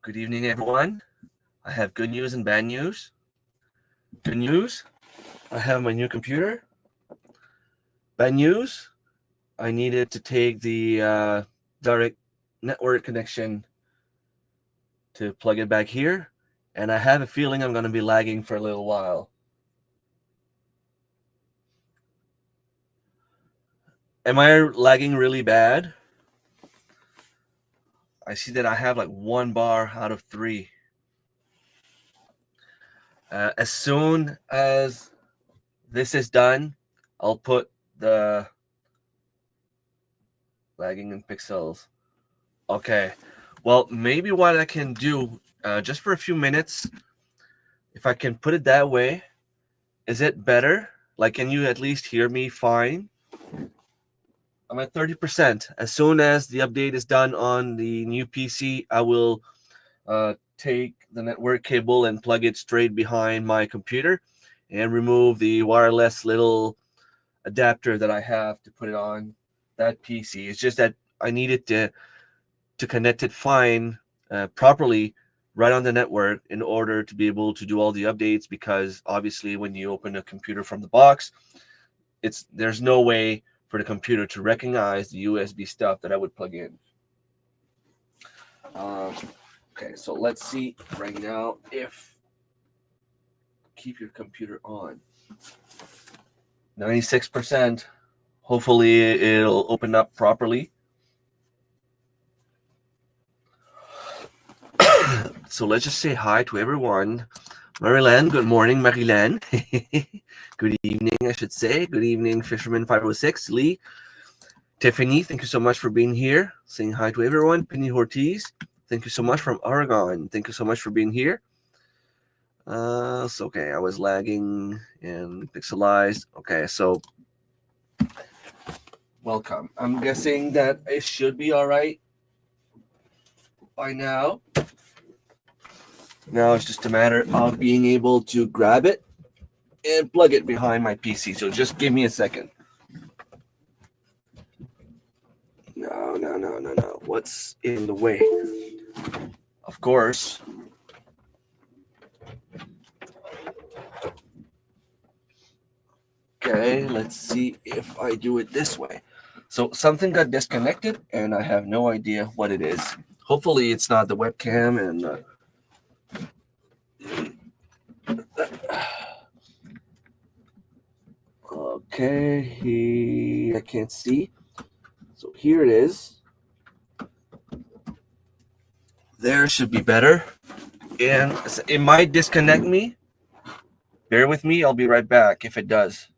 Good evening, everyone. I have good news and bad news. Good news, I have my new computer. Bad news, I needed to take the direct network connection to plug it back here, and I have a feeling I'm going to be lagging for a little while. Am I lagging really bad? I see that I have like 1 bar out of 3. As soon as this is done, I'll put the lagging in pixels. Okay. Well, maybe what I can do, just for a few minutes, if I can put it that way, is it better? Like, can you at least hear me fine? I'm at 30%. As soon as the update is done on the new PC, I will take the network cable and plug it straight behind my computer and remove the wireless little adapter that I have to put it on that PC. It's just that I needed to connect it fine, properly, right on the network in order to be able to do all the updates, because obviously when you open a computer from the box, there's no way for the computer to recognize the USB stuff that I would plug in. Okay, so let's see right now if keep your computer on. 96%. Hopefully it'll open up properly. So let's just say hi to everyone. Marilyn, good morning, Marilyn. Good evening, I should say. Good evening, Fisherman 506. Lee, Tiffany, thank you so much for being here. Saying hi to everyone. Penny Ortiz, thank you so much from Oregon. Thank you so much for being here. So okay, I was lagging and pixelized. Okay, so welcome. I'm guessing that it should be all right by now. Now it's just a matter of being able to grab it and plug it behind my PC. So just give me a second. No. What's in the way? Of course. Okay, let's see if I do it this way. So something got disconnected and I have no idea what it is. Hopefully it's not the webcam and okay, I can't see. So here it is. There should be better. And it might disconnect me. Bear with me, I'll be right back if it does.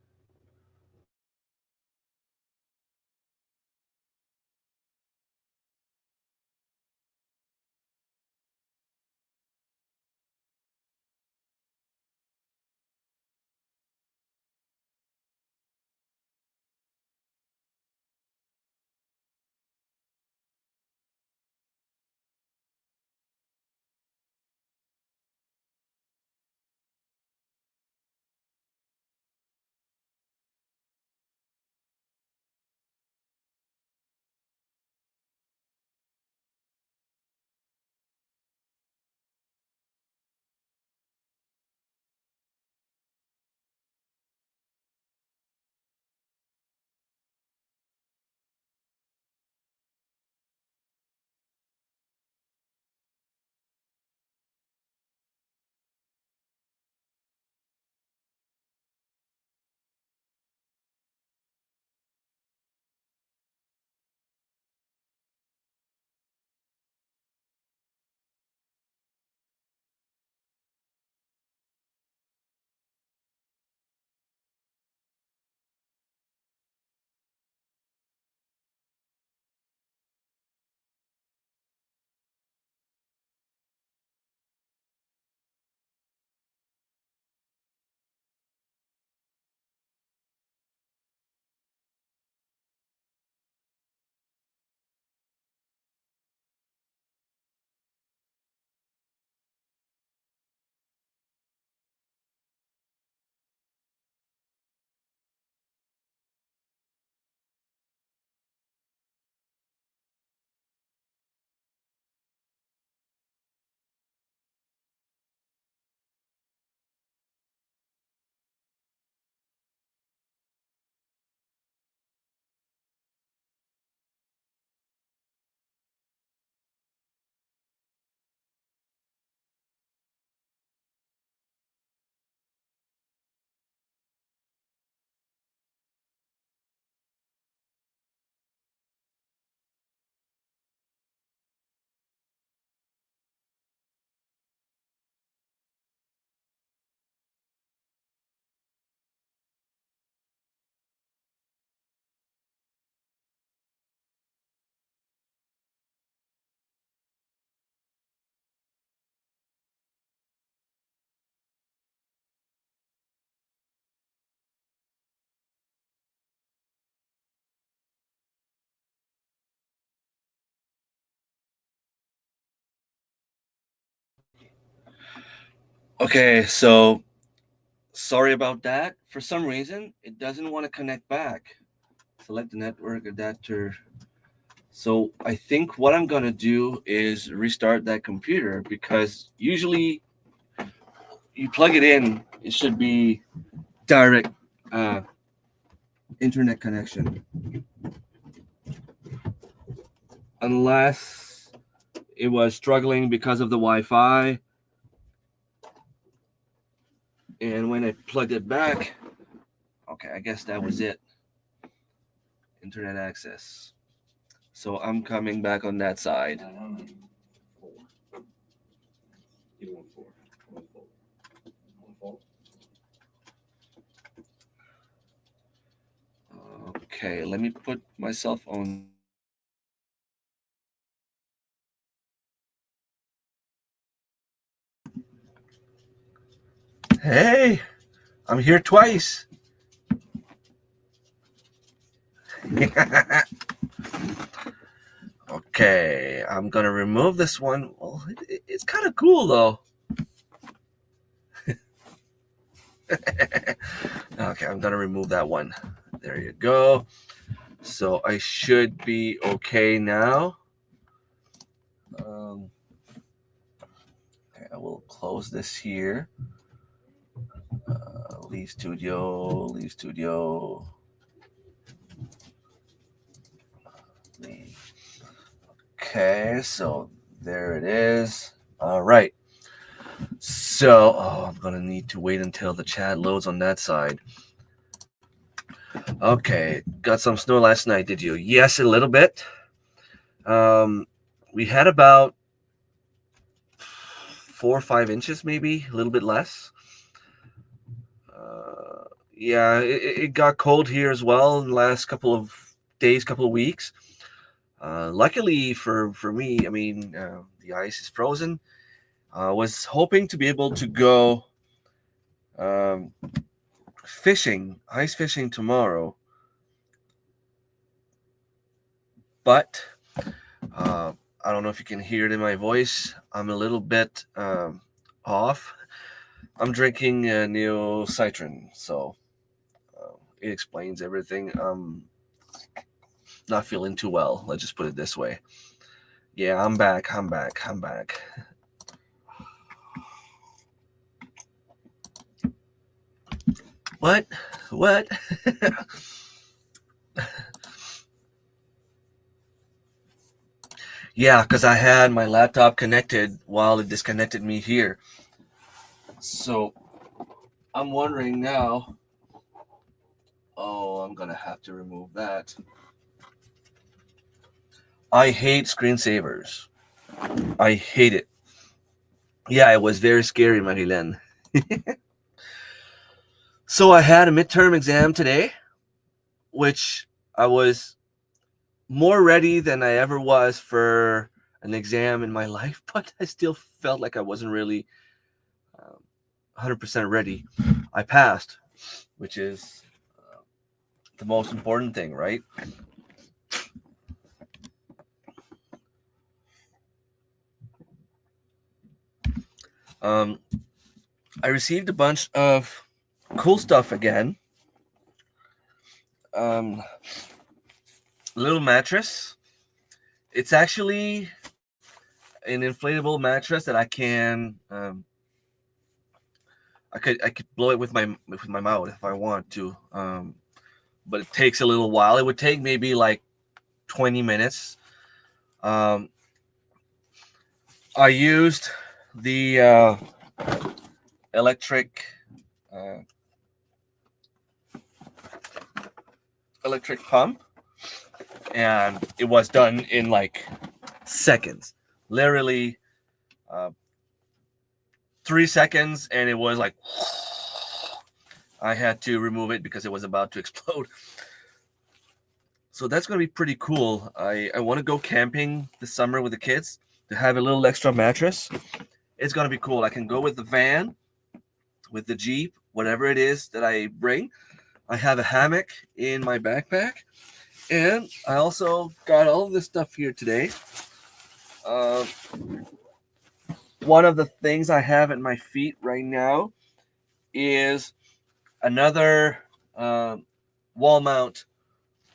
Okay, so sorry about that. For some reason, it doesn't want to connect back. Select the network adapter. So I think what I'm gonna do is restart that computer, because usually you plug it in, it should be direct internet connection, unless it was struggling because of the Wi-Fi. And when I plugged it back, okay, I guess that was it. Internet access. So I'm coming back on that side. Okay, let me put myself on. Hey, I'm here twice. Okay, I'm gonna remove this one. Well, it's kind of cool though. Okay, I'm gonna remove that one. There you go. So I should be okay now. Okay, I will close this here. Leave studio, leave studio. Leave. Okay, so there it is. All right. So, I'm gonna need to wait until the chat loads on that side. Okay, got some snow last night, did you? Yes, a little bit. We had about 4 or 5 inches, maybe a little bit less. Yeah, it got cold here as well in the last couple of days, couple of weeks. Luckily for me, I mean, the ice is frozen. I was hoping to be able to go fishing, ice fishing tomorrow, but I don't know if you can hear it in my voice. I'm a little bit off. I'm drinking Neo Citron, so it explains everything. Not feeling too well. Let's just put it this way. Yeah, I'm back. I'm back. I'm back. What? What? Yeah, because I had my laptop connected while it disconnected me here. So I'm wondering now. Oh, I'm gonna have to remove that. I hate screensavers. I hate it. Yeah, it was very scary, Marilyn. So I had a midterm exam today, which I was more ready than I ever was for an exam in my life, but I still felt like I wasn't really 100% ready. I passed, which is the most important thing, right? Um, I received a bunch of cool stuff again. Little mattress. It's actually an inflatable mattress that I can. I could blow it with my mouth if I want to. But it takes a little while. It would take maybe like 20 minutes. I used the electric pump, and it was done in like seconds, literally 3 seconds, and it was like I had to remove it because it was about to explode. So that's going to be pretty cool. I want to go camping this summer with the kids to have a little extra mattress. It's going to be cool. I can go with the van, with the Jeep, whatever it is that I bring. I have a hammock in my backpack. And I also got all of this stuff here today. One one of the things I have at my feet right now is another wall mount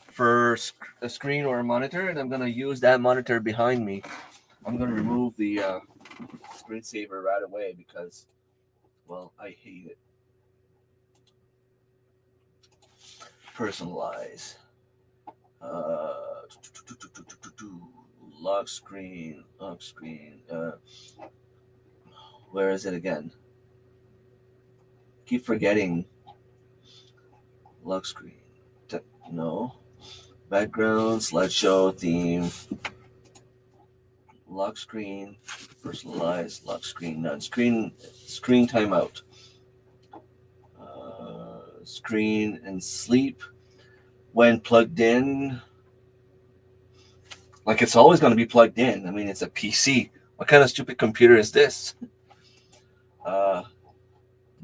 for a screen or a monitor, and I'm going to use that monitor behind me. I'm going to remove the screensaver right away because, well, I hate it. Personalize. Lock screen. Lock screen. Where is it again? Keep forgetting. Lock screen. No. Background, slideshow, theme. Lock screen. Personalize. Lock screen. None. Screen timeout. Screen and sleep. When plugged in. Like it's always going to be plugged in. I mean, it's a PC. What kind of stupid computer is this?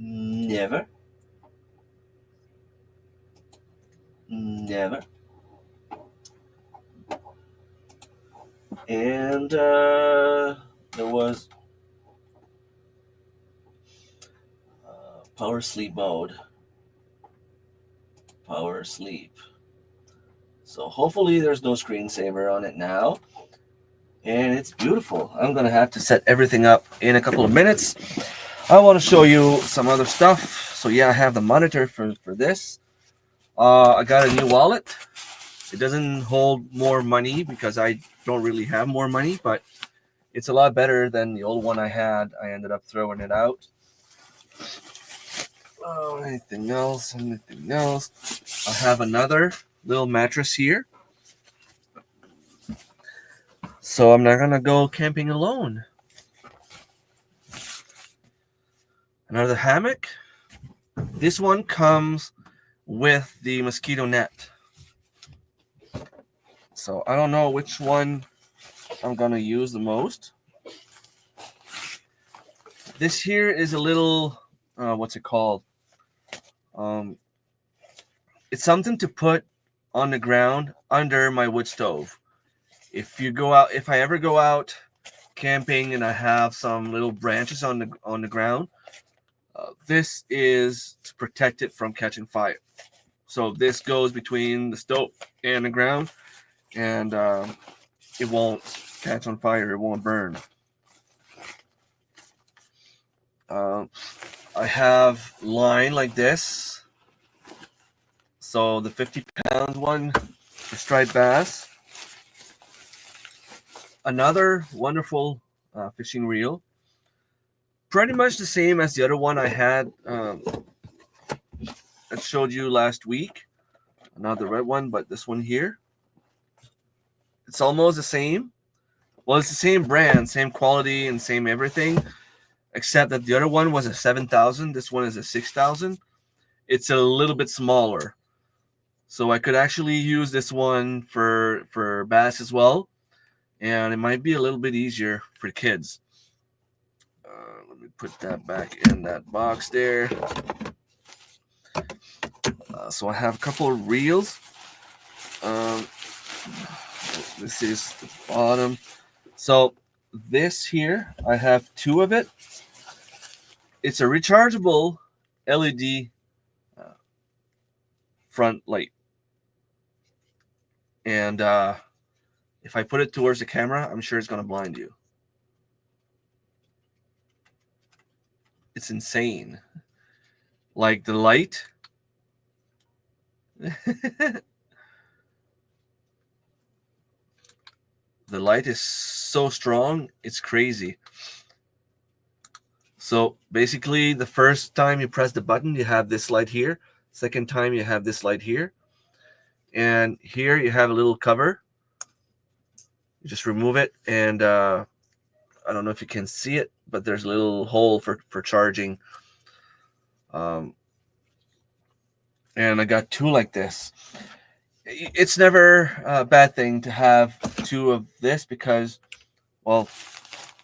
Never. Never. And there was power sleep mode. Power sleep. So hopefully there's no screensaver on it now. And it's beautiful. I'm going to have to set everything up in a couple of minutes. I want to show you some other stuff. So yeah, I have the monitor for this. I got a new wallet. It doesn't hold more money because I don't really have more money, but it's a lot better than the old one I had. I ended up throwing it out. Oh, anything else? Anything else? I have another little mattress here. So I'm not going to go camping alone. Another hammock. This one comes with the mosquito net. So I don't know which one I'm going to use the most. This here is a little, what's it called? It's something to put on the ground under my wood stove. If I ever go out camping and I have some little branches on the ground, this is to protect it from catching fire. So this goes between the stove and the ground, and it won't catch on fire. It won't burn. I have line like this. So the 50-pound one, the striped bass. Another wonderful fishing reel. Pretty much the same as the other one I had that showed you last week. Not the red one, but this one here. It's almost the same. Well, it's the same brand, same quality, and same everything, except that the other one was a 7,000. This one is a 6,000. It's a little bit smaller. So I could actually use this one for bass as well. And it might be a little bit easier for kids. Let me put that back in that box there. So I have a couple of reels. This is the bottom. So this here, I have two of it. It's a rechargeable LED front light. And if I put it towards the camera, I'm sure it's going to blind you. It's insane. Like the light. The light is so strong, it's crazy. So basically, the first time you press the button, you have this light here. Second time, you have this light here. And here you have a little cover. You just remove it, and I don't know if you can see it, but there's a little hole for charging. And I got two like this. It's never a bad thing to have two of this because, well,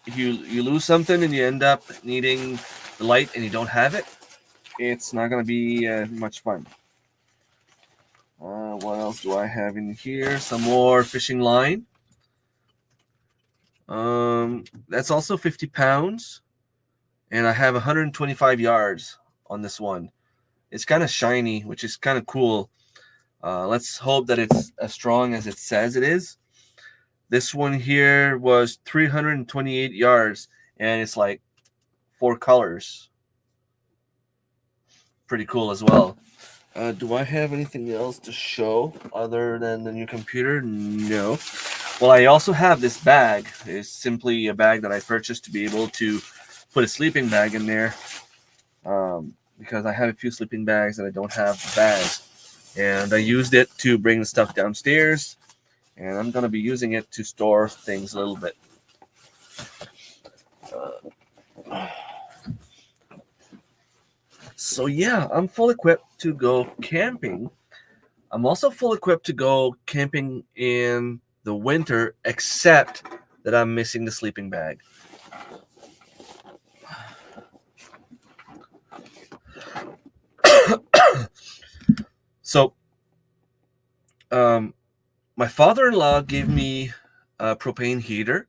if you lose something and you end up needing the light and you don't have it, it's not going to be much fun. What else do I have in here? Some more fishing line. That's also 50 pounds, and I have 125 yards on this one. It's kind of shiny, which is kind of cool. Let's hope that it's as strong as it says it is. This one here was 328 yards, and it's like 4 colors. Pretty cool as well. Do I have anything else to show other than the new computer? No. Well, I also have this bag. It's simply a bag that I purchased to be able to put a sleeping bag in there, because I have a few sleeping bags and I don't have the bags. And I used it to bring the stuff downstairs, and I'm going to be using it to store things a little bit. So yeah, I'm full equipped to go camping. I'm also full equipped to go camping in the winter, except that I'm missing the sleeping bag. So, my father-in-law gave me a propane heater,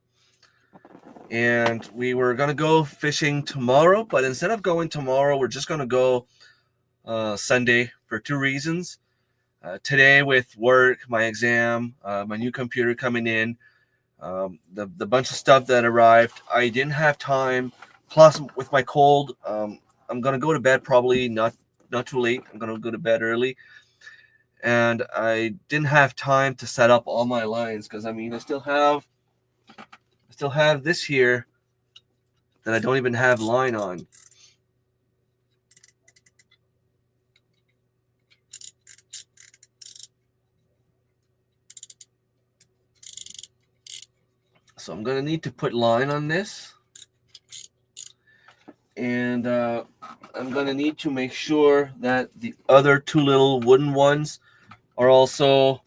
and we were going to go fishing tomorrow, but instead of going tomorrow, we're just going to go Sunday for 2 reasons. Today with work, my exam, my new computer coming in, the bunch of stuff that arrived, I didn't have time. Plus, with my cold, I'm going to go to bed probably not too late. I'm going to go to bed early. And I didn't have time to set up all my lines because, I mean, I still have this here that I don't even have line on. So I'm gonna need to put line on this, and I'm gonna need to make sure that the other 2 little wooden ones are also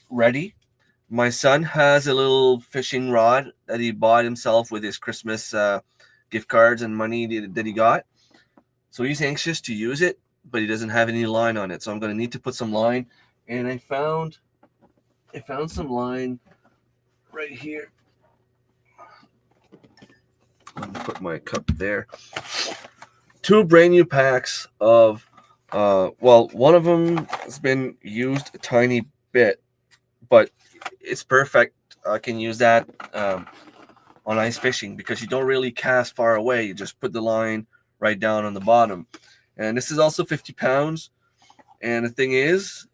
ready. My son has a little fishing rod that he bought himself with his Christmas gift cards and money that he got. So he's anxious to use it, but he doesn't have any line on it. So I'm going to need to put some line. And I found some line right here. Let me put my cup there. 2 brand new packs of, well, one of them has been used a tiny bit, but it's perfect. I can use that on ice fishing because you don't really cast far away. You just put the line right down on the bottom. And this is also 50 pounds. And the thing is,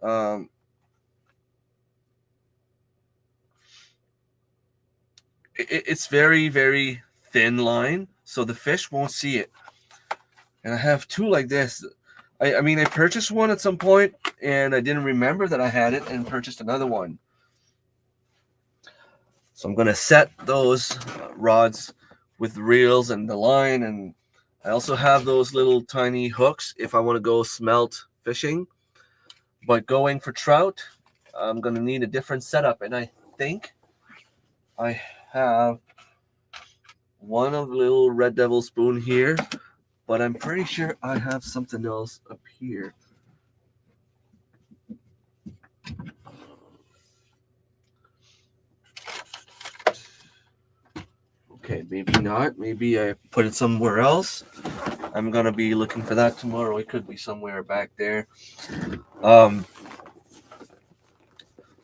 it's very, very thin line, so the fish won't see it. And I have 2 like this. I mean, I purchased one at some point, and I didn't remember that I had it and purchased another one. So I'm going to set those rods with reels and the line, and I also have those little tiny hooks if I want to go smelt fishing. But going for trout, I'm going to need a different setup, and I think I have one of the little Red Devil spoon here, but I'm pretty sure I have something else up here. Okay, maybe not. Maybe I put it somewhere else. I'm gonna be looking for that tomorrow. It could be somewhere back there.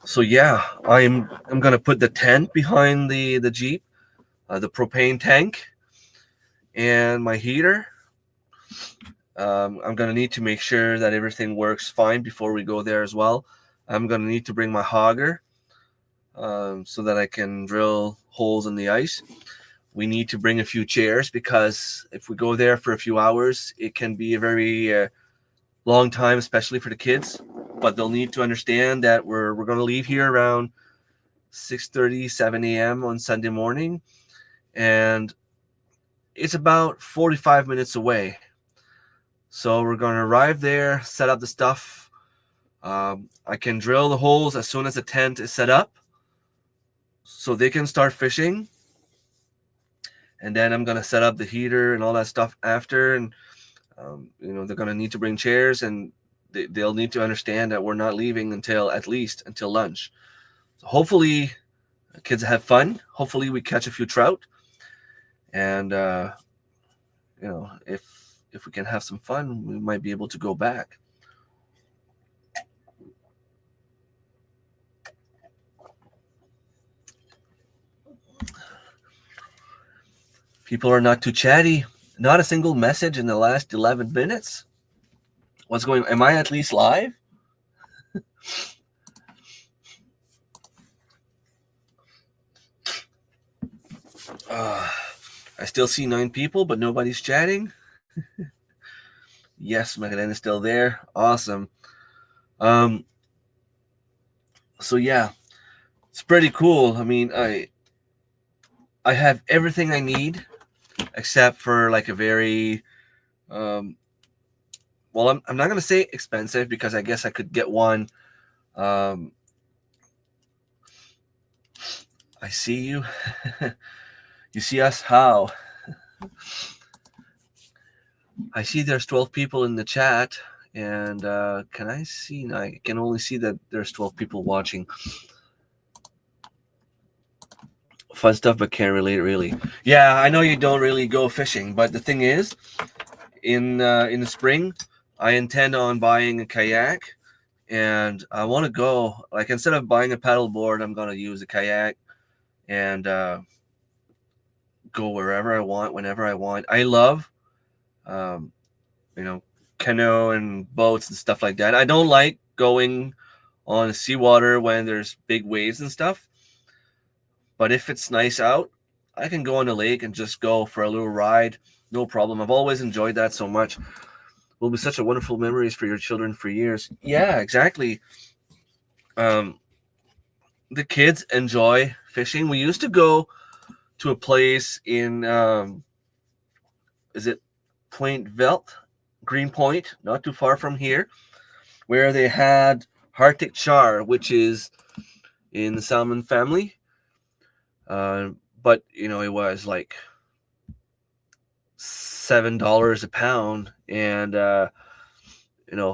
So yeah, I'm gonna put the tent behind the Jeep, the propane tank, and my heater. I'm gonna need to make sure that everything works fine before we go there as well. I'm gonna need to bring my auger so that I can drill holes in the ice. We need to bring a few chairs because if we go there for a few hours, it can be a very long time, especially for the kids. But they'll need to understand that we're going to leave here around 6:30, 7 a.m. on Sunday morning, and it's about 45 minutes away. So we're going to arrive there, set up the stuff. I can drill the holes as soon as the tent is set up so they can start fishing. And then I'm going to set up the heater and all that stuff after. And, they're going to need to bring chairs, and they'll need to understand that we're not leaving until at least until lunch. So hopefully Kids have fun. Hopefully, we catch a few trout, and if we can have some fun, we might be able to go back. People are not too chatty. Not a single message in the last 11 minutes. What's going on? Am I at least live? I still see 9 people, but nobody's chatting. Yes, Magdalena's still there. Awesome. So yeah, it's pretty cool. I mean, I have everything I need except for like a very well, I'm not gonna say expensive because I guess I could get one. I see you. You see us? How? I see there's 12 people in the chat, and can I see? No, I can only see that there's 12 people watching. Fun stuff, but can't relate really. Yeah, I know you don't really go fishing, but the thing is, in the spring, I intend on buying a kayak, and I want to go. Like instead of buying a paddle board, I'm gonna use a kayak and go wherever I want, whenever I want. I love, um, canoe and boats and stuff like that. I don't like going on seawater when there's big waves and stuff. But if it's nice out, I can go on the lake and just go for a little ride. No problem. I've always enjoyed that so much. Will be such a wonderful memories for your children for years. Yeah, exactly. The kids enjoy fishing. We used to go to a place in is it Point Velt, Greenpoint, not too far from here, where they had Arctic char, which is in the salmon family. But it was like $7 a pound, and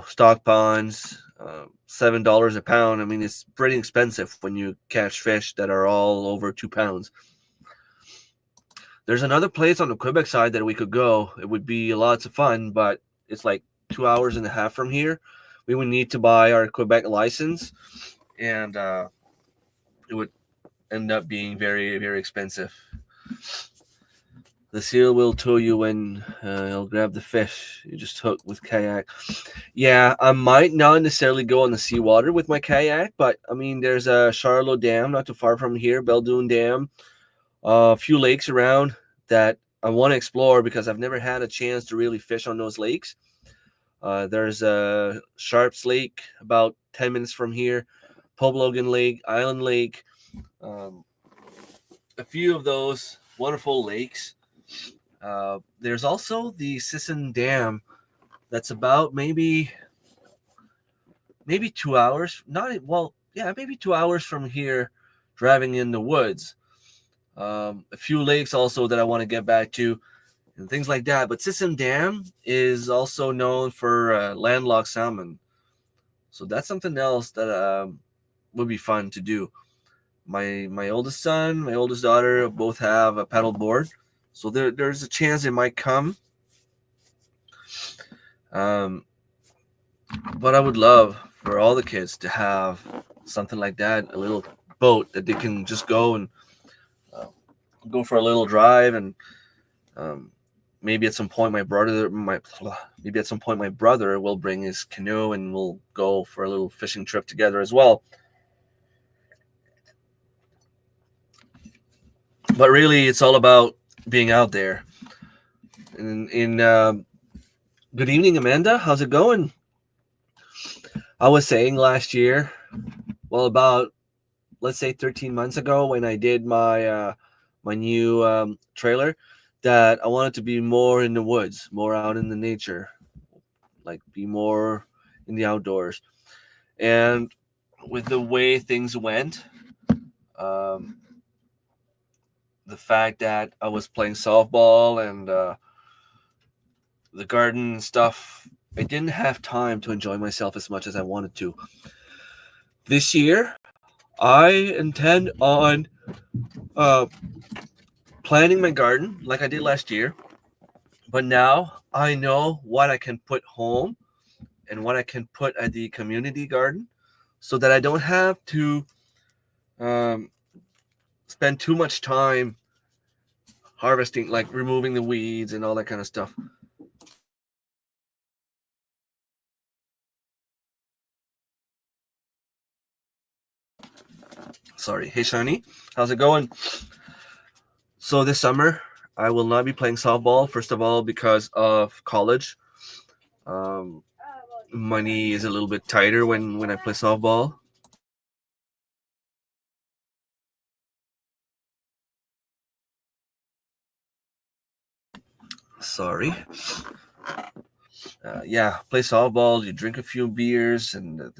stock ponds, $7 a pound. I mean, it's pretty expensive when you catch fish that are all over 2 pounds. There's another place on the Quebec side that we could go. It would be lots of fun, but it's like 2.5 hours from here. We would need to buy our Quebec license, and it would end up being very, very expensive. The seal will tow you when he'll grab the fish you just hook with kayak. Yeah, I might not necessarily go on the seawater with my kayak, but I mean, there's a Charlot Dam not too far from here, Beldoon Dam, a few lakes around that I want to explore because I've never had a chance to really fish on those lakes. There's a Sharps Lake about 10 minutes from here, Poblogan Lake, Island Lake, a few of those wonderful lakes. There's also the Sisson Dam that's about maybe 2 hours. Maybe 2 hours from here, driving in the woods. A few lakes also that I want to get back to, and things like that. But Sisson Dam is also known for landlocked salmon, so that's something else that would be fun to do. My oldest son, my oldest daughter both have a paddle board, so there's a chance it might come. But I would love for all the kids to have something like that, a little boat that they can just go and go for a little drive, and maybe at some point my brother will bring his canoe and we'll go for a little fishing trip together as well. But really, it's all about being out there. Good evening, Amanda. How's it going? I was saying last year, well, about let's say 13 months ago, when I did my new trailer, that I wanted to be more in the woods, more out in the nature, like be more in the outdoors. And with the way things went, the fact that I was playing softball and the garden stuff, I didn't have time to enjoy myself as much as I wanted to. This year, I intend on uh, planting my garden like I did last year, but now I know what I can put home and what I can put at the community garden, so that I don't have to um, spend too much time harvesting, like removing the weeds and all that kind of stuff. Sorry. Hey, Shani, how's it going? So this summer, I will not be playing softball. First of all, because of college. Um, Money is a little bit tighter when I play softball. Sorry. Yeah, play softball. You drink a few beers, and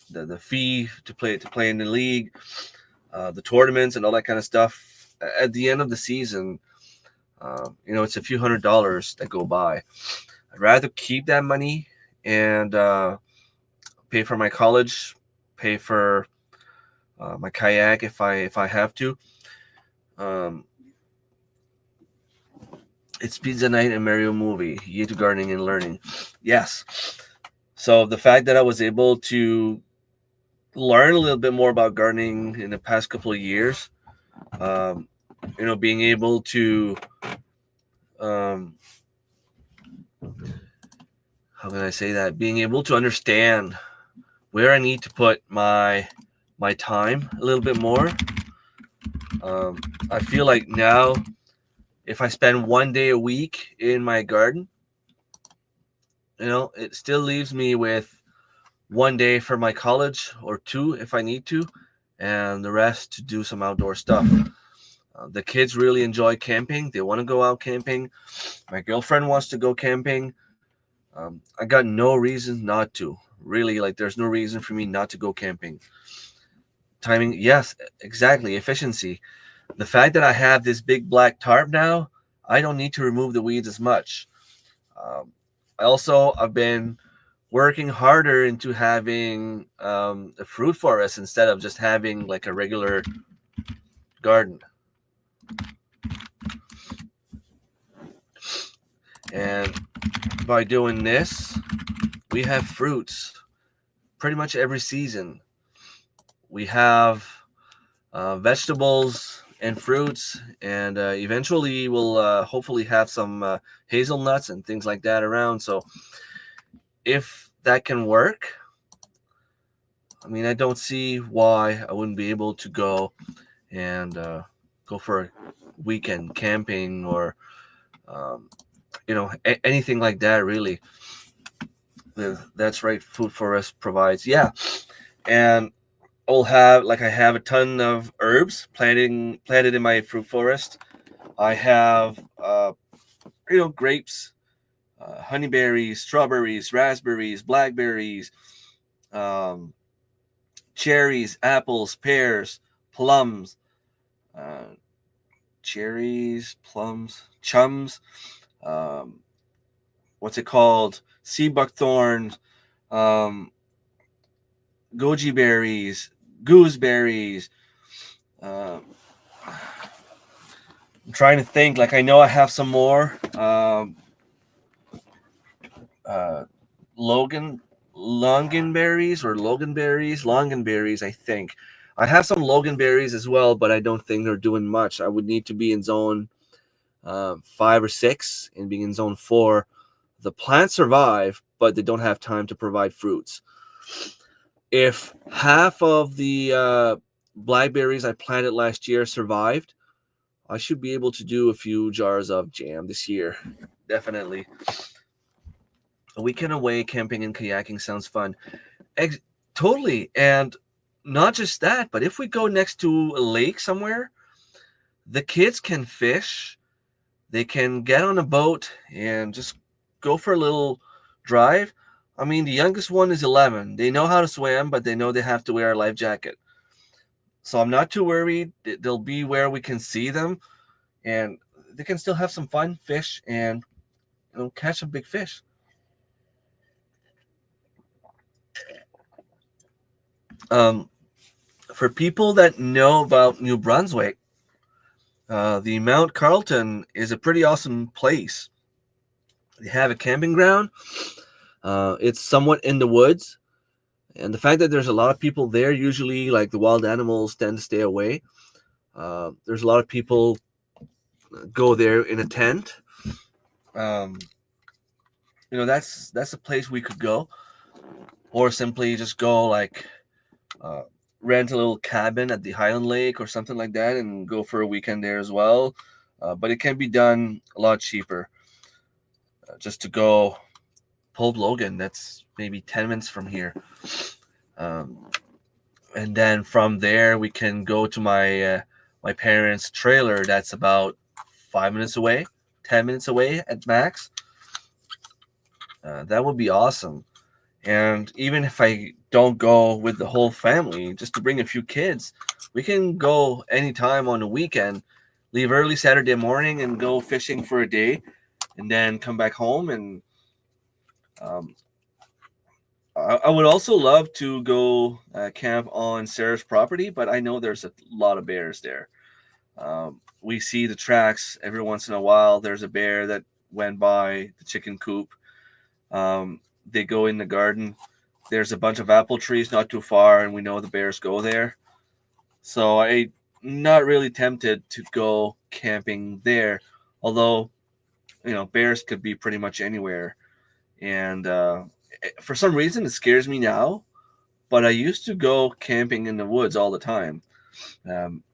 the fee to play in the league, the tournaments, and all that kind of stuff. At the end of the season, it's a few $100s that go by. I'd rather keep that money and pay for my college, pay for my kayak if I have to. Um, it's pizza night and Mario movie. Year to gardening and learning. Yes. So the fact that I was able to learn a little bit more about gardening in the past couple of years, um, being able to, um, how can I say that? Being able to understand where I need to put my time a little bit more. I feel like now, if I spend 1 day a week in my garden, it still leaves me with 1 day for my college, or two if I need to, and the rest to do some outdoor stuff. The kids really enjoy camping. They want to go out camping. My girlfriend wants to go camping. I got no reason not to. Really, like, there's no reason for me not to go camping. Timing, yes, exactly. Efficiency. The fact that I have this big black tarp now, I don't need to remove the weeds as much. Um, I've been working harder into having a fruit forest instead of just having like a regular garden. And by doing this, we have fruits pretty much every season. We have vegetables and fruits, and eventually we'll hopefully have some hazelnuts and things like that around. So if that can work, I mean, I don't see why I wouldn't be able to go and go for a weekend camping, or anything like that. Really, that's right. Food for us provides, yeah. And I have a ton of herbs planted in my fruit forest. I have grapes, honeyberries, strawberries, raspberries, blackberries, um, cherries, apples, pears, plums, uh, cherries, plums, chums. Um, what's it called? Sea buckthorn, um, goji berries, gooseberries. Um, I'm trying to think. Like, I know I have some more. Uh, Logan Longanberries or Longanberries. I think I have some Loganberries as well, but I don't think they're doing much. I would need to be in zone 5 or 6, and being in zone 4. The plants survive, but they don't have time to provide fruits. If half of the blackberries I planted last year survived, I should be able to do a few jars of jam this year. Definitely. A weekend away camping and kayaking sounds fun. Totally. And not just that, but if we go next to a lake somewhere, the kids can fish. They can get on a boat and just go for a little drive. I mean, the youngest one is 11. They know how to swim, but they know they have to wear a life jacket. So I'm not too worried. They'll be where we can see them, and they can still have some fun, fish, and catch some big fish. Um, For people that know about New Brunswick, the Mount Carlton is a pretty awesome place. They have a camping ground. It's somewhat in the woods, and the fact that there's a lot of people there, usually like the wild animals tend to stay away. There's a lot of people go there in a tent. Um, that's a place we could go, or simply just go like uh, rent a little cabin at the Highland Lake or something like that, and go for a weekend there as well. But it can be done a lot cheaper. Just to go Pope Logan, that's maybe 10 minutes from here. Um, and then from there we can go to my parents' trailer. That's about 5 minutes away, 10 minutes away at max. That would be awesome. And even if I don't go with the whole family, just to bring a few kids, we can go anytime on the weekend. Leave early Saturday morning and go fishing for a day, and then come back home. And um, I would also love to go camp on Sarah's property, but I know there's a lot of bears there. We see the tracks every once in a while. There's a bear that went by the chicken coop. They go in the garden. There's a bunch of apple trees not too far, and we know the bears go there. So I'm not really tempted to go camping there, although bears could be pretty much anywhere. And for some reason, it scares me now. But I used to go camping in the woods all the time.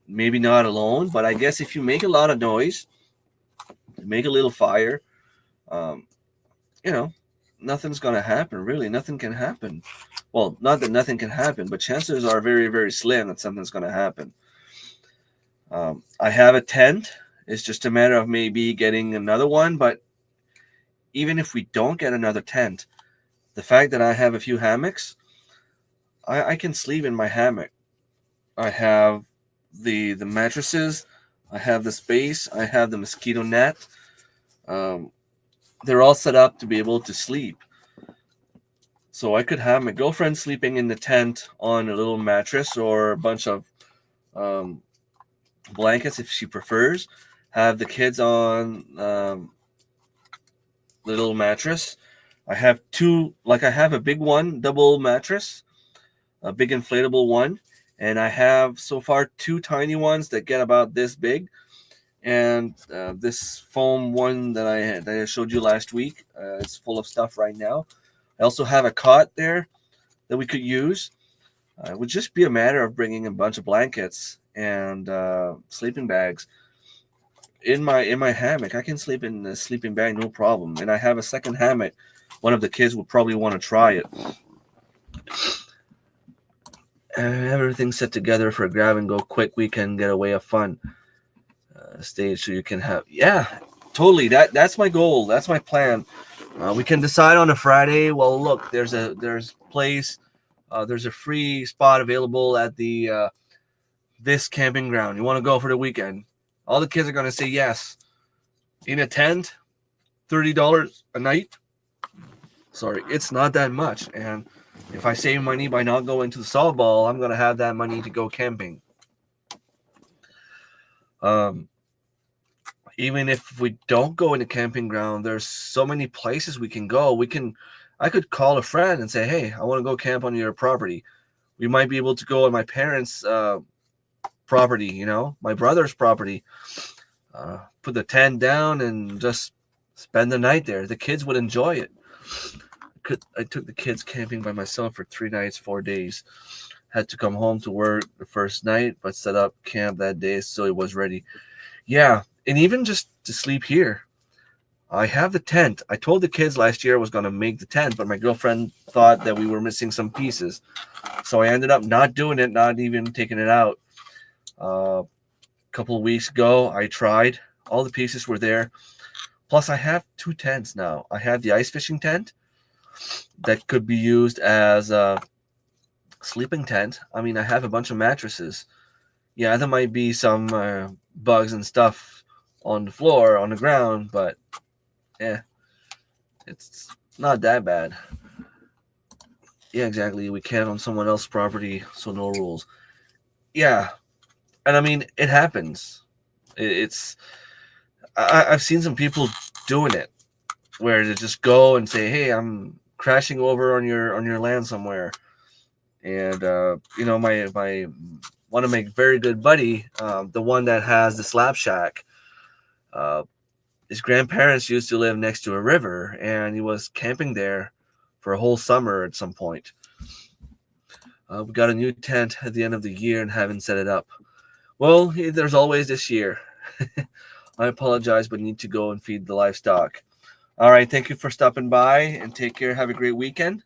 Maybe not alone, but I guess if you make a lot of noise, make a little fire, um, you know, nothing's gonna happen. Really, nothing can happen. Well, not that nothing can happen, but chances are very, very slim that something's gonna happen. I have a tent. It's just a matter of maybe getting another one. But even if we don't get another tent, the fact that I have a few hammocks, I can sleep in my hammock. I have the mattresses. I have the space. I have the mosquito net. Um, they're all set up to be able to sleep. So I could have my girlfriend sleeping in the tent on a little mattress or a bunch of um, blankets if she prefers. Have the kids on the little mattress. I have two, like I have a big one, double mattress, a big inflatable one, and I have so far two tiny ones that get about this big, and this foam one that I showed you last week is full of stuff right now. I also have a cot there that we could use. It would just be a matter of bringing a bunch of blankets and sleeping bags. In my hammock, I can sleep in the sleeping bag, no problem. And I have a second hammock. One of the kids will probably want to try it. Everything set together for a grab and go quick weekend getaway of fun stage, so you can have totally. That's my goal. That's my plan. We can decide on a Friday. Well, look, there's place. There's a free spot available at the this camping ground. You want to go for the weekend? All the kids are gonna say yes. In a tent, $30 a night. Sorry, it's not that much. And if I save money by not going to the softball, I'm gonna have that money to go camping. Even if we don't go in the camping ground, there's so many places we can go. I could call a friend and say, hey, I want to go camp on your property. We might be able to go on my parents' property, my brother's property. Put the tent down and just spend the night there. The kids would enjoy it. I took the kids camping by myself for 3 nights, 4 days. Had to come home to work the first night, but set up camp that day so it was ready. Yeah, and even just to sleep here. I have the tent. I told the kids last year I was going to make the tent, but my girlfriend thought that we were missing some pieces. So I ended up not doing it, not even taking it out. A couple of weeks ago, I tried. All the pieces were there. Plus, I have 2 tents now. I have the ice fishing tent that could be used as a sleeping tent. I mean, I have a bunch of mattresses. Yeah, there might be some bugs and stuff on the floor, on the ground, but it's not that bad. Yeah, exactly. We camp on someone else's property, so no rules. yeah, and I mean it happens. It's I've seen some people doing it where they just go and say, "Hey, I'm crashing over on your land somewhere," and my one of my very good buddy, the one that has the slab shack. Uh, his grandparents used to live next to a river, and he was camping there for a whole summer at some point. We got a new tent at the end of the year and haven't set it up. Well, there's always this year. I apologize, but need to go and feed the livestock. All right, thank you for stopping by and take care. Have a great weekend.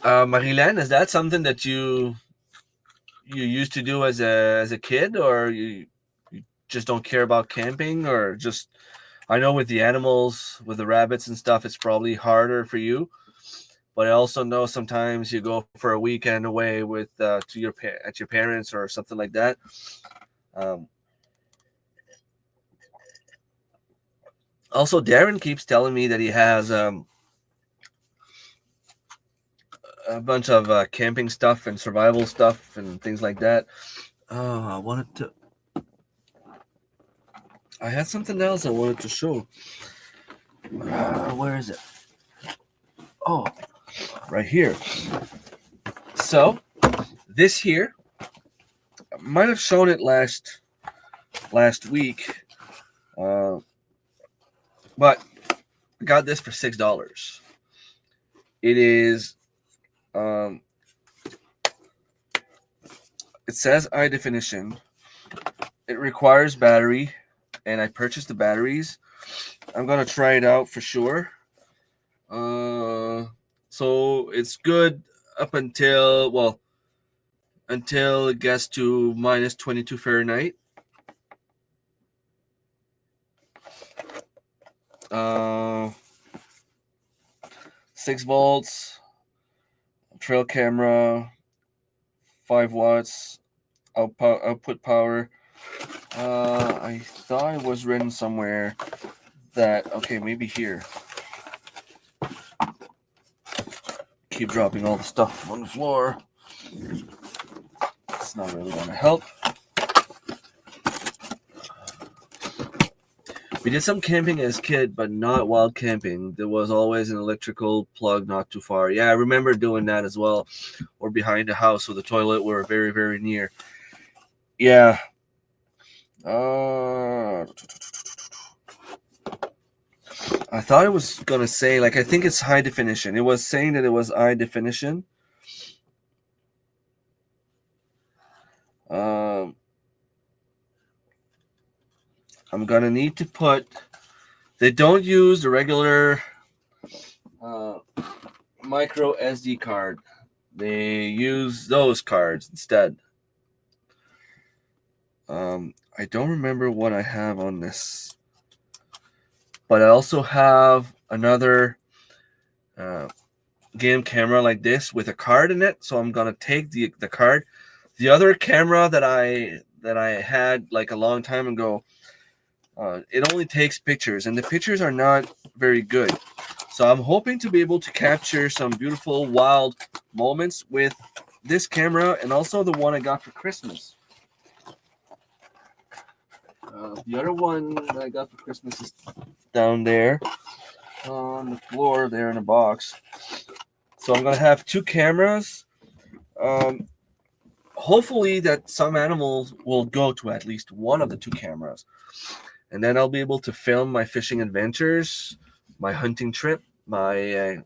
Marilen, is that something that you used to do as a kid, or you just don't care about camping, or just I know with the animals, with the rabbits and stuff, it's probably harder for you. But I also know sometimes you go for a weekend away with to at your parents or something like that. Um, Also, Darren keeps telling me that he has a bunch of camping stuff and survival stuff and things like that. Oh, I wanted to. I had something else I wanted to show. Where is it? Oh, right here. So this here, I might have shown it last week, uh, but I got this for $6. It is. Um, it says high definition. It requires battery, and I purchased the batteries. I'm gonna try it out for sure. So it's good up until it gets to minus 22 Fahrenheit. 6 volts, trail camera, 5 watts, output power. I thought it was written somewhere that okay, maybe here. Keep dropping all the stuff on the floor. It's not really going to help. We did some camping as a kid, but not wild camping. There was always an electrical plug not too far. Yeah, I remember doing that as well. Or behind the house, so the toilet were very, very near. Yeah. I thought it was going to say, I think it's high definition. It was saying that it was high definition. I'm going to need to put... They don't use the regular micro SD card. They use those cards instead. I don't remember what I have on this, but I also have another game camera like this with a card in it. So I'm gonna take the card. The other camera that I had a long time ago, it only takes pictures, and the pictures are not very good. So I'm hoping to be able to capture some beautiful wild moments with this camera, and also the one I got for Christmas. The other one that I got for Christmas is down there on the floor there in a box. So I'm gonna have two cameras. Hopefully that some animals will go to at least one of the two cameras, and then I'll be able to film my fishing adventures, my hunting trip, my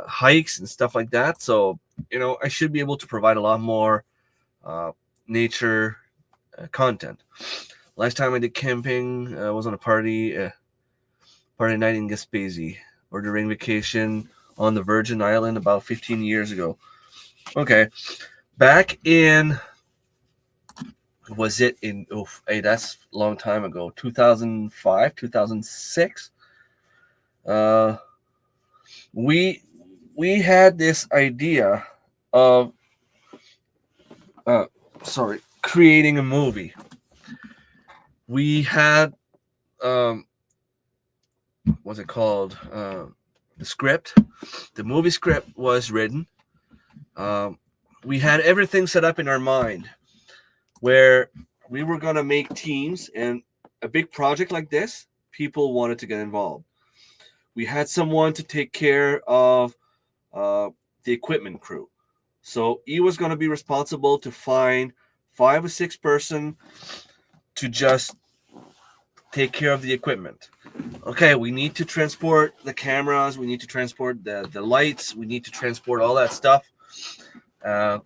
hikes and stuff like that. So I should be able to provide a lot more nature content. Last time I did camping, I was on a party night in Gaspesi, or during vacation on the Virgin Island about 15 years ago. Okay, back in, was it in, hey, that's a long time ago, 2005, 2006. We had this idea of, creating a movie. We had, what's it called? The script. The movie script was written. we had everything set up in our mind where we were going to make teams, and a big project like this, people wanted to get involved. We had someone to take care of the equipment crew. So he was going to be responsible to find 5 or 6 person to just take care of the equipment. Okay, we need to transport the cameras, we need to transport the lights, we need to transport all that stuff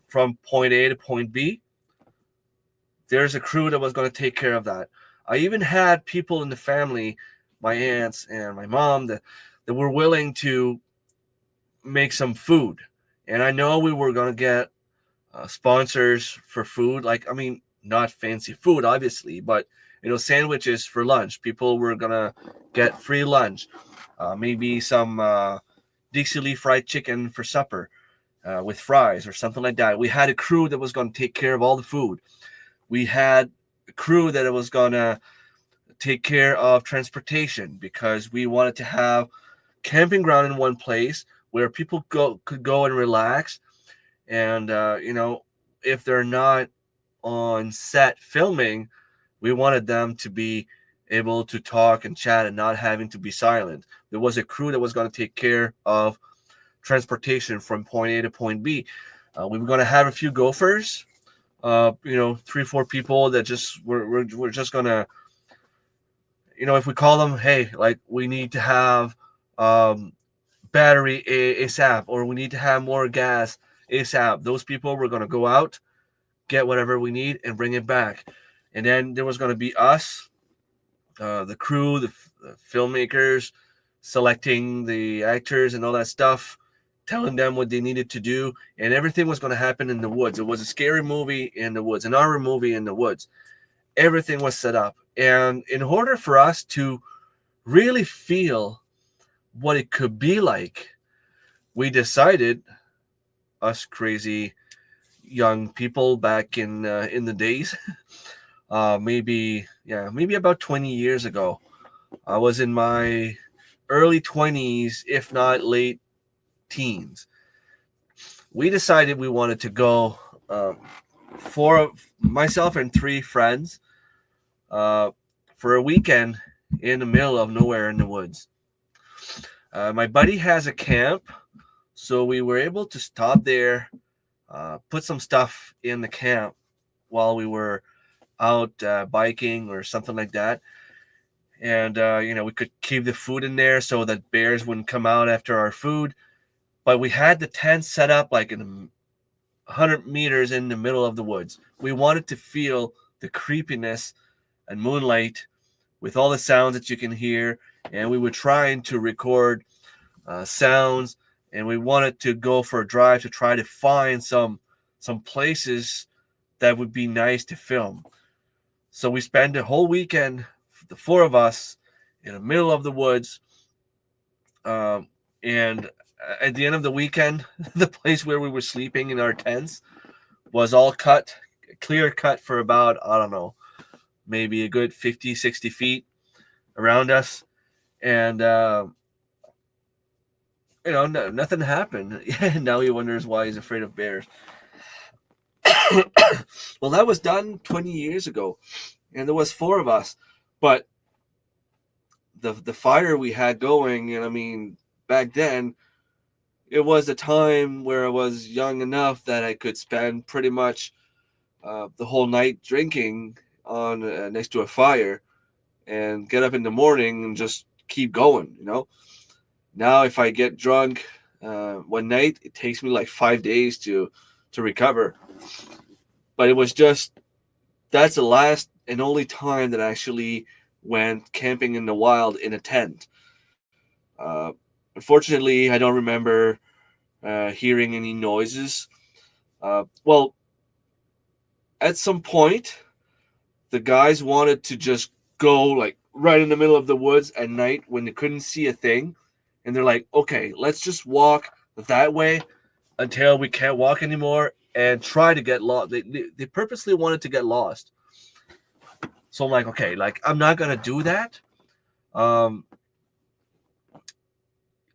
from point A to point B. There's a crew that was going to take care of that. I even had people in the family, my aunts and my mom, that were willing to make some food. And I know we were going to get sponsors for food. Like, I mean, not fancy food, obviously, but, sandwiches for lunch. People were going to get free lunch. Maybe some Dixie Lee fried chicken for supper with fries or something like that. We had a crew that was going to take care of all the food. We had a crew that was going to take care of transportation because we wanted to have camping ground in one place where people could go and relax. And, if they're not on set filming, we wanted them to be able to talk and chat and not having to be silent. There was a crew that was going to take care of transportation from point A to point B. We were going to have a few gophers, 3-4 people that just we're just going to, if we call them, hey, like we need to have battery ASAP, or we need to have more gas ASAP. Those people were going to go out, get whatever we need, and bring it back. And then there was going to be us, the crew, the filmmakers, selecting the actors and all that stuff, telling them what they needed to do, and everything was going to happen in the woods. It was a scary movie in the woods, an horror movie in the woods. Everything was set up. And in order for us to really feel what it could be like, we decided, us crazy young people back in the days, maybe about 20 years ago. I was in my early 20s, if not late teens. We decided we wanted to go, for myself and 3 friends, for a weekend in the middle of nowhere in the woods. My buddy has a camp, so we were able to stop there, put some stuff in the camp while we were out biking or something like that. And, we could keep the food in there so that bears wouldn't come out after our food. But we had the tent set up like in 100 meters in the middle of the woods. We wanted to feel the creepiness and moonlight with all the sounds that you can hear. And we were trying to record sounds, and we wanted to go for a drive to try to find some places that would be nice to film. So we spent the whole weekend, the 4 of us, in the middle of the woods. And at the end of the weekend, the place where we were sleeping in our tents was all clear cut for about, I don't know, maybe a good 50, 60 feet around us. And, nothing happened. Now he wonders why he's afraid of bears. Well, that was done 20 years ago, and there was 4 of us. But the fire we had going, and I mean, back then, it was a time where I was young enough that I could spend pretty much the whole night drinking on next to a fire and get up in the morning and just keep going, Now, if I get drunk one night, it takes me like 5 days to recover. But it was that's the last and only time that I actually went camping in the wild in a tent. Unfortunately, I don't remember hearing any noises. Well, at some point, the guys wanted to just go like right in the middle of the woods at night when they couldn't see a thing. And they're like, okay, let's just walk that way until we can't walk anymore and try to get lost. They purposely wanted to get lost. So I'm like, okay, like I'm not going to do that. I'm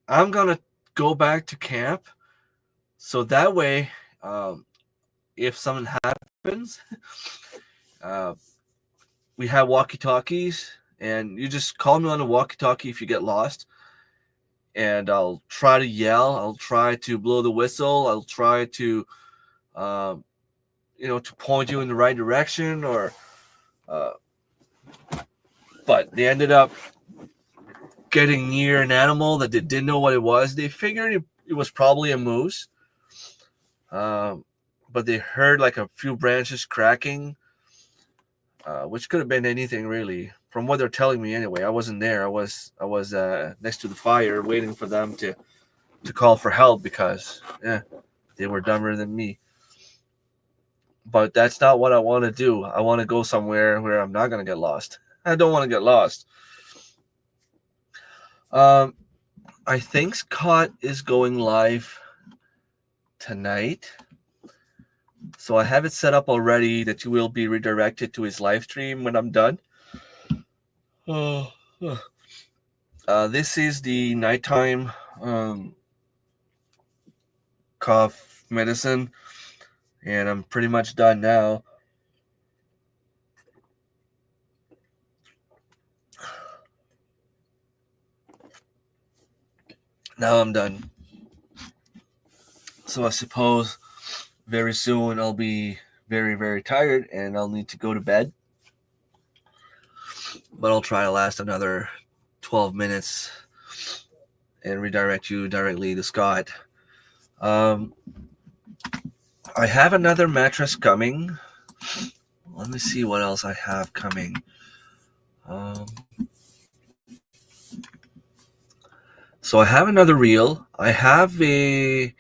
going to go back to camp. So that way, if something happens, we have walkie-talkies, and you just call me on the walkie-talkie if you get lost, and I'll try to yell, I'll try to blow the whistle, I'll try to to point you in the right direction, or but they ended up getting near an animal that they didn't know what it was. They figured it was probably a moose, but they heard like a few branches cracking, which could have been anything really, from what they're telling me anyway. I wasn't there. I was next to the fire waiting for them to call for help, because they were dumber than me. But that's not what I want to do. I want to go somewhere where I'm not going to get lost. I don't want to get lost. I think Scott is going live tonight. So I have it set up already that you will be redirected to his live stream when I'm done. This is the nighttime cough medicine, and I'm pretty much done now. Now I'm done. So I suppose very soon I'll be very, very tired and I'll need to go to bed. But I'll try to last another 12 minutes and redirect you directly to Scott. I have another mattress coming. Let me see what else I have coming. So I have another reel. I have a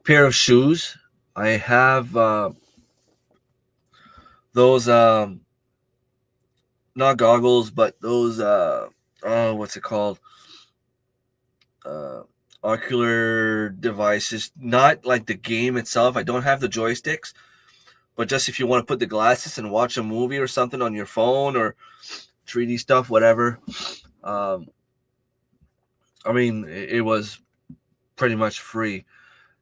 pair of shoes. I have those not goggles, but those what's it called? Ocular devices. Not like the game itself. I don't have the joysticks, but just if you want to put the glasses and watch a movie or something on your phone, or 3D stuff, whatever. I mean, it was pretty much free.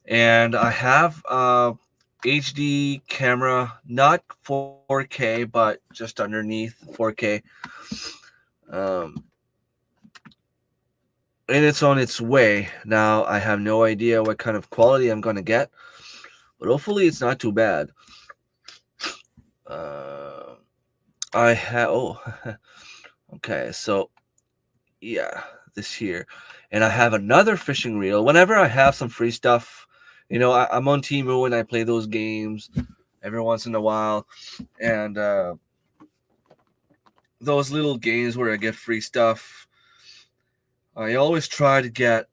And I have HD camera, not 4K, but just underneath 4K. And it's on its way. Now, I have no idea what kind of quality I'm going to get, but hopefully it's not too bad. I have, okay, so, yeah, this here. And I have another fishing reel. Whenever I have some free stuff, I'm on Temu and I play those games every once in a while. And those little games where I get free stuff, I always try to get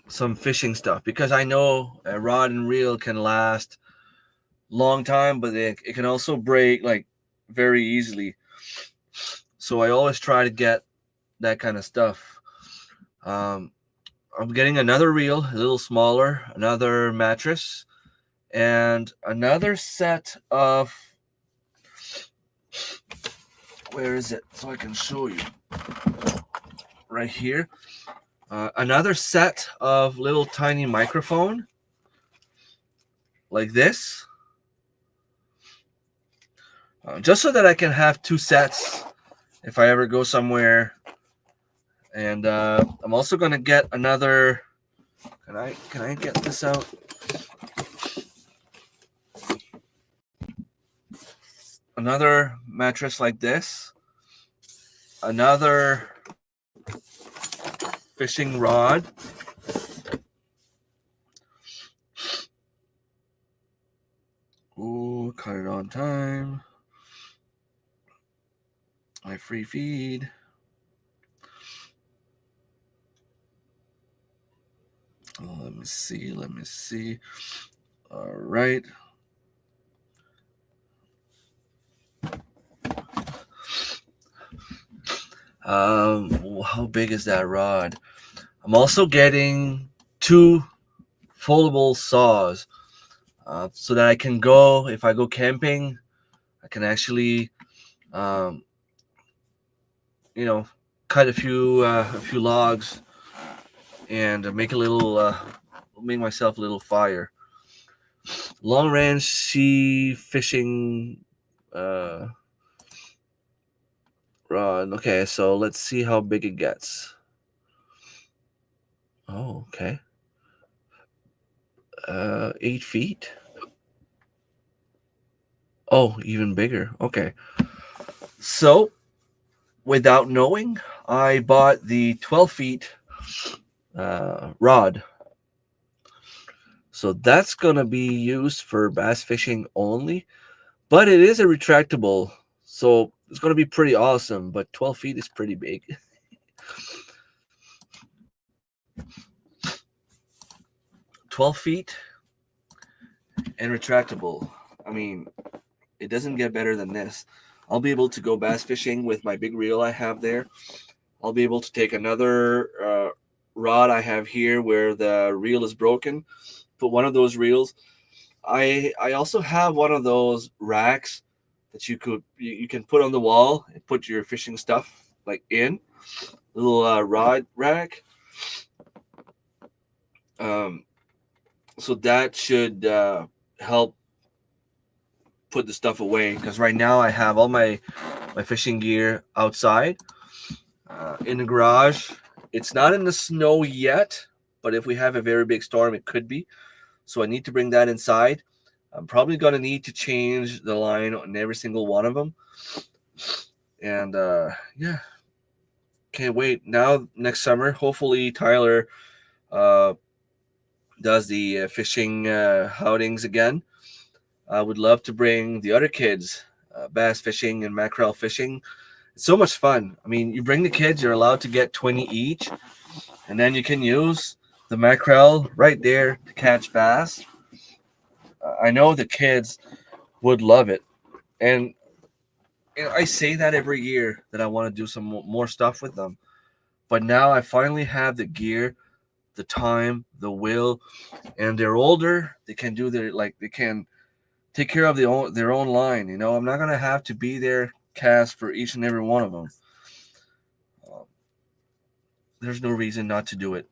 some fishing stuff, because I know a rod and reel can last long time, but it can also break like very easily. So I always try to get that kind of stuff. I'm getting another reel, a little smaller, another mattress, and another set of, where is it? So I can show you. Right here. Another set of little tiny microphone, like this. Just so that I can have two sets if I ever go somewhere. And I'm also going to get another, can I get this out? Another mattress like this. Another fishing rod. Ooh, cut it on time. My free feed. Let me see. All right. How big is that rod? I'm also getting 2 foldable saws, so that I can go, if I go camping, I can actually, cut a few logs and make myself a little fire. Long range sea fishing rod. Okay, so let's see how big it gets. Oh, okay. 8 feet. Oh, even bigger. Okay. So, without knowing, I bought the 12 feet rod. So that's going to be used for bass fishing only. But it is a retractable. So it's going to be pretty awesome. But 12 feet is pretty big. 12 feet and retractable. I mean, it doesn't get better than this. I'll be able to go bass fishing with my big reel I have there. I'll be able to take another rod I have here where the reel is broken, put one of those reels. I also have one of those racks that you can put on the wall and put your fishing stuff like in little rod rack. So that should help put the stuff away, because right now I have all my fishing gear outside in the garage. It's not in the snow yet, but if we have a very big storm, it could be. So I need to bring that inside. I'm probably going to need to change the line on every single one of them. And yeah, can't wait. Now, next summer, hopefully Tyler does the fishing outings again. I would love to bring the other kids bass fishing and mackerel fishing. It's so much fun. I mean, you bring the kids, you're allowed to get 20 each, and then you can use the mackerel right there to catch bass. I know the kids would love it. And I say that every year that I want to do some more stuff with them. But now I finally have the gear, the time, the will, and they're older. They can do they can take care of their own line. I'm not gonna have to be there cast for each and every one of them. There's no reason not to do it.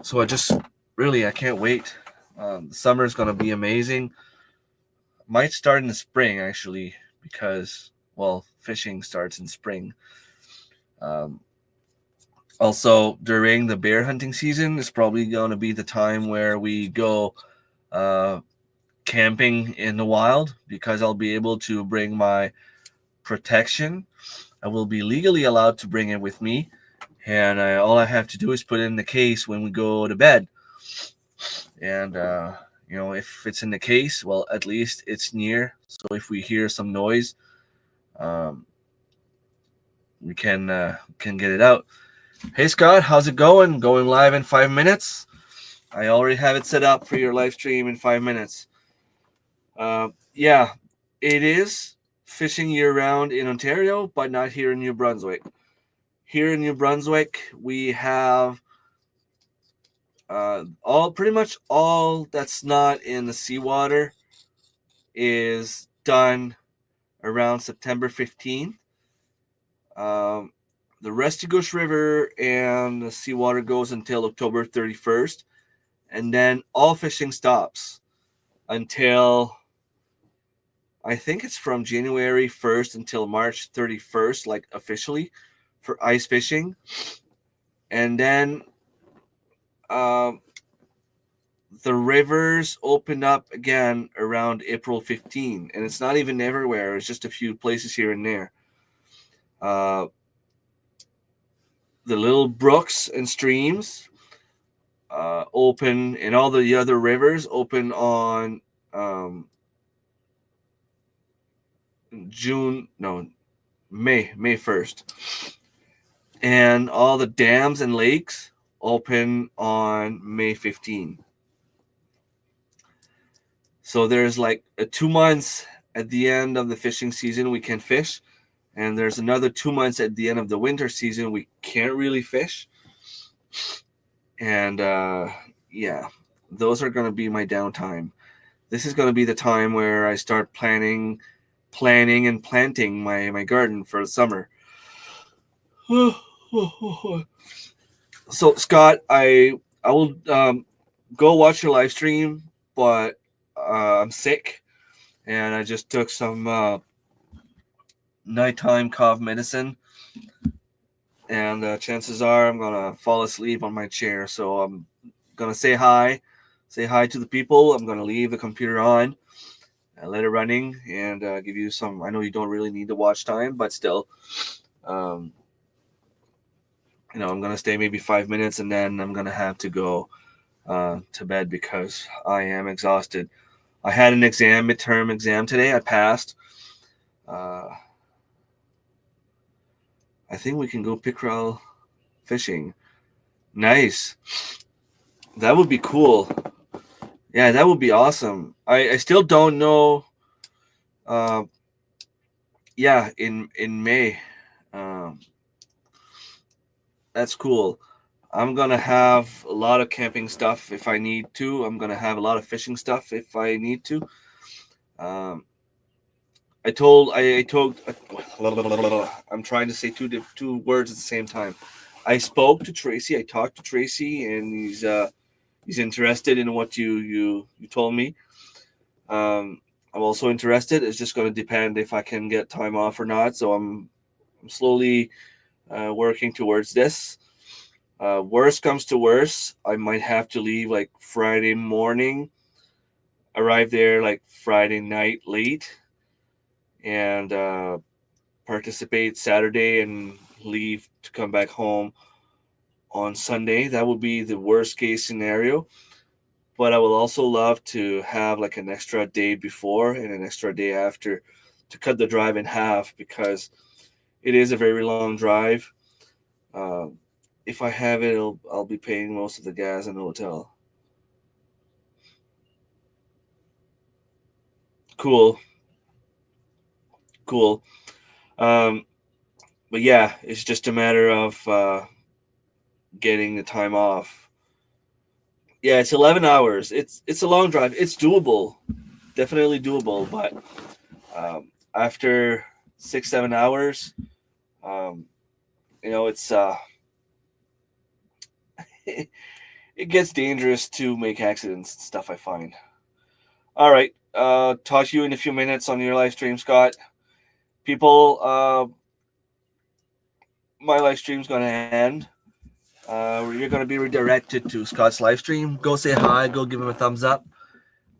So I can't wait. The summer is gonna be amazing. Might start in the spring actually, because fishing starts in spring. Also, during the bear hunting season is probably going to be the time where we go camping in the wild, because I'll be able to bring my protection. I will be legally allowed to bring it with me, and all I have to do is put it in the case when we go to bed. And if it's in the case, well, at least it's near. So if we hear some noise, we can get it out. Hey Scott, how's it going? Going live in 5 minutes. I already have it set up for your live stream in 5 minutes. Yeah, it is fishing year-round in Ontario, but not here in New Brunswick. Here in New Brunswick, we have pretty much all that's not in the seawater is done around September 15th. The Restigouche River and the seawater goes until October 31st, and then all fishing stops until, I think it's from January 1st until March 31st, like officially, for ice fishing. And then the rivers open up again around April 15, and it's not even everywhere. It's just a few places here and there. The little brooks and streams open, and all the other rivers open on May 1st. And all the dams and lakes open on May 15. So there's like 2 months at the end of the fishing season we can fish, and there's another 2 months at the end of the winter season we can't really fish. And yeah, those are going to be my downtime. This is going to be the time where I start planning and planting my garden for the summer. So Scott, I will go watch your live stream, but I'm sick, and I just took some nighttime cough medicine, and chances are I'm gonna fall asleep on my chair. So I'm gonna say hi to the people. I'm gonna leave the computer on, let it running, and give you some. I know you don't really need the watch time, but still, um, I'm gonna stay maybe 5 minutes, and then I'm gonna have to go to bed because I am exhausted. I had an midterm exam today. I passed. Uh, I think we can go pickerel fishing. Nice. That would be cool. Yeah, that would be awesome. I still don't know. Uh, yeah, in May. Um, that's cool. I'm gonna have a lot of camping stuff if I need to. I'm gonna have a lot of fishing stuff if I need to. Um, I told. I'm trying to say two words at the same time. I spoke to Tracy. I talked to Tracy, and he's interested in what you told me. I'm also interested. It's just going to depend if I can get time off or not. So I'm slowly working towards this. Worst comes to worst, I might have to leave like Friday morning, arrive there like Friday night late, and participate Saturday and leave to come back home on Sunday. That would be the worst case scenario. But I will also love to have like an extra day before and an extra day after to cut the drive in half because it is a very long drive. Um, if I have it, I'll be paying most of the gas in the hotel. Cool, cool. Um, but yeah, it's just a matter of getting the time off. Yeah, it's 11 hours. It's a long drive. It's doable, definitely doable. But after 6 7 hours, um, it's it, it gets dangerous to make accidents and stuff. I find. All right, talk to you in a few minutes on your live stream, Scott. People, my live stream's gonna end. You're gonna be redirected to Scott's live stream. Go say hi. Go give him a thumbs up,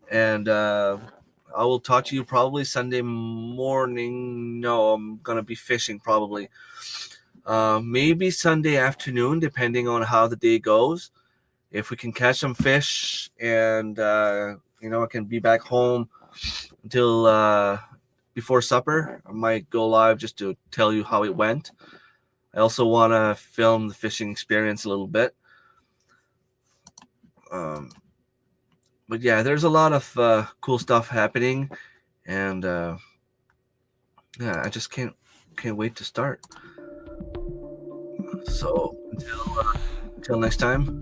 and I will talk to you probably Sunday morning. No, I'm gonna be fishing probably. Maybe Sunday afternoon, depending on how the day goes. If we can catch some fish, and I can be back home until before supper, I might go live just to tell you how it went. I also want to film the fishing experience a little bit. Um, but yeah, there's a lot of cool stuff happening, and yeah, I just can't wait to start. So until next time,